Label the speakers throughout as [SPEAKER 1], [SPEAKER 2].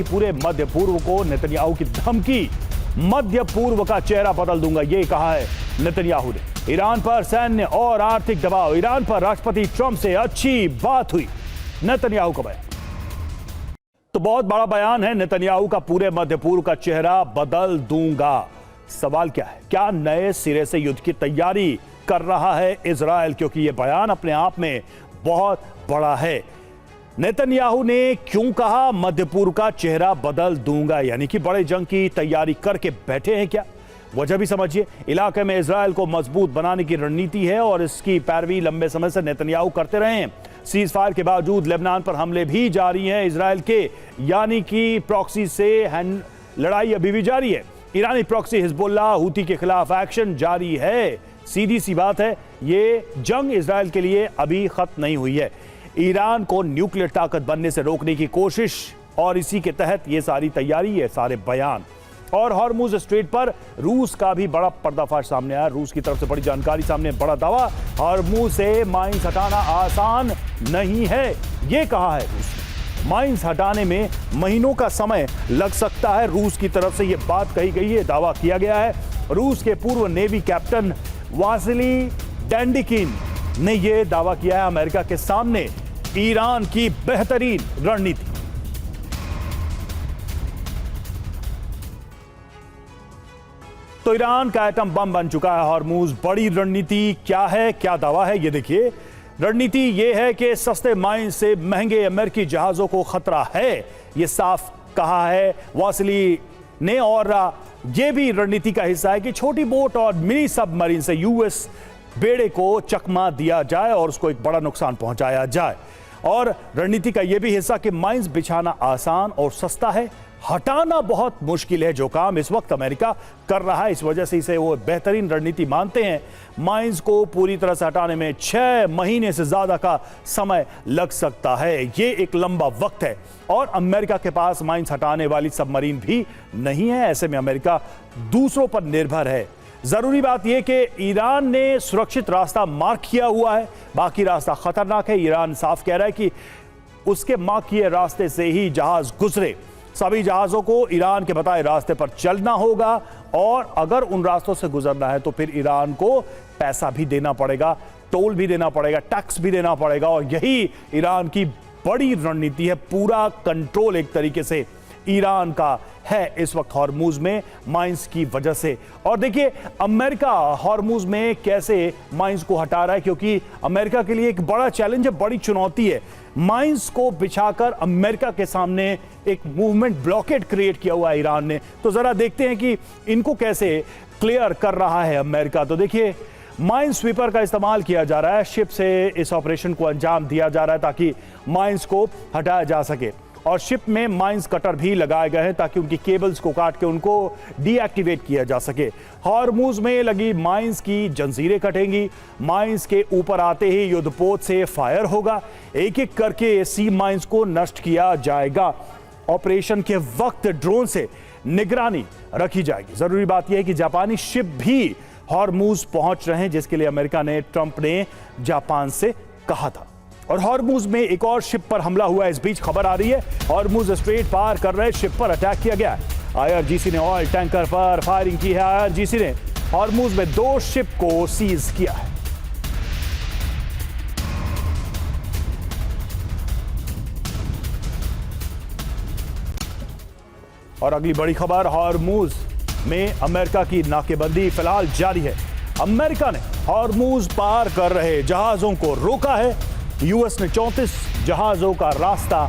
[SPEAKER 1] पूरे मध्य पूर्व को नेतन्याहू की धमकी, मध्य पूर्व का चेहरा बदल दूंगा, ये कहा है नेतन्याहू ने। ईरान पर सैन्य और आर्थिक दबाव, ईरान पर राष्ट्रपति ट्रंप से अच्छी बात हुई, नेतन्याहू का बयान। तो बहुत बड़ा बयान है नेतन्याहू का, पूरे मध्य पूर्व का चेहरा बदल दूंगा। सवाल क्या है, क्या नए सिरे से युद्ध की तैयारी कर रहा है इजराइल? क्योंकि यह बयान अपने आप में बहुत बड़ा है। नेतन्याहू ने क्यों कहा मध्य पूर्व का चेहरा बदल दूंगा, यानी कि बड़े जंग की तैयारी करके बैठे हैं क्या? वजह भी समझिए। इलाके में इजराइल को मजबूत बनाने की रणनीति है और इसकी पैरवी लंबे समय से नेतन्याहू करते रहे हैं। सीज फायर के बावजूद लेबनान पर हमले भी जारी हैं इजराइल के, यानी कि प्रॉक्सी से लड़ाई अभी भी जारी है। ईरानी प्रॉक्सी हिजबुल्लाह हूती के खिलाफ एक्शन जारी है। सीधी सी बात है, ये जंग इजराइल के लिए अभी खत्म नहीं हुई है। ईरान को न्यूक्लियर ताकत बनने से रोकने की कोशिश, और इसी के तहत ये सारी तैयारी, ये सारे बयान। और हॉर्मुज स्ट्रेट पर रूस का भी बड़ा पर्दाफाश सामने आया। रूस की तरफ से बड़ी जानकारी सामने, बड़ा दावा, हॉर्मुज से माइंस हटाना आसान नहीं है, ये कहा है रूस ने। माइंस हटाने में महीनों का समय लग सकता है, रूस की तरफ से यह बात कही गई है, दावा किया गया है। रूस के पूर्व नेवी कैप्टन वासिली डेंडिकिन ने यह दावा किया है अमेरिका के सामने, ईरान की बेहतरीन रणनीति। तो ईरान का एटम बम बन चुका है हॉर्मुज। बड़ी रणनीति क्या है, क्या दावा है, ये देखिए। रणनीति ये है कि सस्ते माइन से महंगे अमेरिकी जहाजों को खतरा है, ये साफ कहा है वासिली ने। और यह भी रणनीति का हिस्सा है कि छोटी बोट और मिनी सबमरीन से यूएस बेड़े को चकमा दिया जाए और उसको एक बड़ा नुकसान पहुंचाया जाए। और रणनीति का यह भी हिस्सा कि माइंस बिछाना आसान और सस्ता है, हटाना बहुत मुश्किल है, जो काम इस वक्त अमेरिका कर रहा है। इस वजह से इसे वो बेहतरीन रणनीति मानते हैं। माइंस को पूरी तरह से हटाने में 6 महीने से ज्यादा का समय लग सकता है, ये एक लंबा वक्त है। और अमेरिका के पास माइंस हटाने वाली सबमरीन भी नहीं है, ऐसे में अमेरिका दूसरों पर निर्भर है। जरूरी बात यह कि ईरान ने सुरक्षित रास्ता मार्क किया हुआ है, बाकी रास्ता खतरनाक है। ईरान साफ कह रहा है कि उसके मार्क किए रास्ते से ही जहाज गुजरे। सभी जहाजों को ईरान के बताए रास्ते पर चलना होगा, और अगर उन रास्तों से गुजरना है तो फिर ईरान को पैसा भी देना पड़ेगा, टोल भी देना पड़ेगा, टैक्स भी देना पड़ेगा। और यही ईरान की बड़ी रणनीति है। पूरा कंट्रोल एक तरीके से ईरान का है इस वक्त हॉर्मुज में, माइंस की वजह से। और देखिए अमेरिका हॉर्मुज में कैसे माइंस को हटा रहा है, क्योंकि अमेरिका के लिए एक बड़ा चैलेंज है, बड़ी चुनौती है। माइंस को बिछाकर अमेरिका के सामने एक मूवमेंट, ब्लॉकेड क्रिएट किया हुआ है ईरान ने। तो जरा देखते हैं कि इनको कैसे क्लियर कर रहा है अमेरिका। तो देखिए, माइन स्वीपर का इस्तेमाल किया जा रहा है, शिप से इस ऑपरेशन को अंजाम दिया जा रहा है ताकि माइंस को हटाया जा सके। और शिप में माइंस कटर भी लगाए गए हैं ताकि उनकी केबल्स को काट के उनको डीएक्टिवेट किया जा सके। हॉर्मुज में लगी माइंस की जंजीरें कटेंगी, माइंस के ऊपर आते ही युद्धपोत से फायर होगा, एक एक करके सी माइंस को नष्ट किया जाएगा। ऑपरेशन के वक्त ड्रोन से निगरानी रखी जाएगी। जरूरी बात यह है कि जापानी शिप भी हॉर्मुज पहुंच रहे हैं, जिसके लिए अमेरिका ने, ट्रंप ने जापान से कहा था। और हॉर्मुज में एक और शिप पर हमला हुआ है। इस बीच खबर आ रही है हॉर्मुज स्ट्रेट पार कर रहे शिप पर अटैक किया गया है। आईआरजीसी ने ऑयल टैंकर पर फायरिंग की है। आईआरजीसी ने हॉर्मुज में 2 शिप को सीज किया है। और अगली बड़ी खबर, हॉर्मुज में अमेरिका की नाकेबंदी फिलहाल जारी है। अमेरिका ने हॉर्मुज पार कर रहे जहाजों को रोका है। यूएस ने 34 जहाजों का रास्ता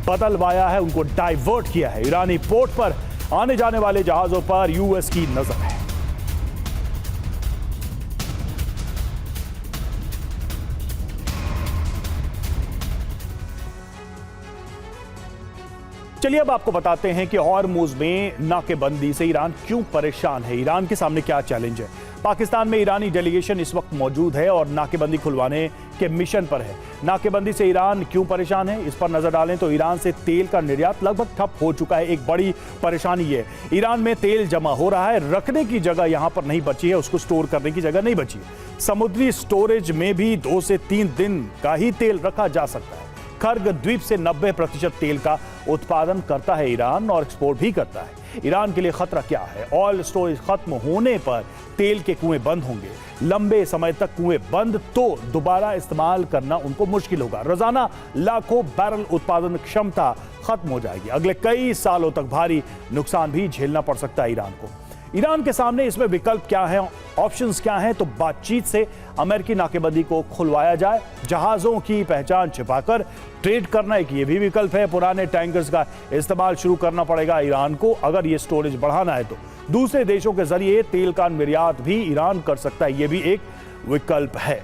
[SPEAKER 1] बदलवाया है, उनको डाइवर्ट किया है। ईरानी पोर्ट पर आने जाने वाले जहाजों पर यूएस की नजर है। चलिए अब आपको बताते हैं कि हॉर्मुज में नाकेबंदी से ईरान क्यों परेशान है, ईरान के सामने क्या चैलेंज है। पाकिस्तान में ईरानी डेलीगेशन इस वक्त मौजूद है और नाकेबंदी खुलवाने के मिशन पर है। नाकेबंदी से ईरान क्यों परेशान है, इस पर नजर डालें तो ईरान से तेल का निर्यात लगभग ठप हो चुका है। एक बड़ी परेशानी है, ईरान में तेल जमा हो रहा है, रखने की जगह यहां पर नहीं बची है, उसको स्टोर करने की जगह नहीं बची है। समुद्री स्टोरेज में भी 2 से 3 दिन का ही तेल रखा जा सकता है। खर्ग द्वीप से 90% तेल का उत्पादन करता है ईरान और एक्सपोर्ट भी करता है। ईरान के लिए खतरा क्या है? ऑयल स्टोरेज खत्म होने पर तेल के कुएं बंद होंगे। लंबे समय तक कुएं बंद तो दोबारा इस्तेमाल करना उनको मुश्किल होगा। रोजाना लाखों बैरल उत्पादन क्षमता खत्म हो जाएगी। अगले कई सालों तक भारी नुकसान भी झेलना पड़ सकता है ईरान को। ईरान के सामने इसमें विकल्प क्या है, ऑप्शंस क्या हैं? तो बातचीत से अमेरिकी नाकेबंदी को खुलवाया जाए, जहाजों की पहचान छिपाकर ट्रेड करना एक ये भी विकल्प है। पुराने टैंकर्स का इस्तेमाल शुरू करना पड़ेगा ईरान को अगर ये स्टोरेज बढ़ाना है तो। दूसरे देशों के जरिए तेल का निर्यात भी ईरान कर सकता है, ये भी एक विकल्प है।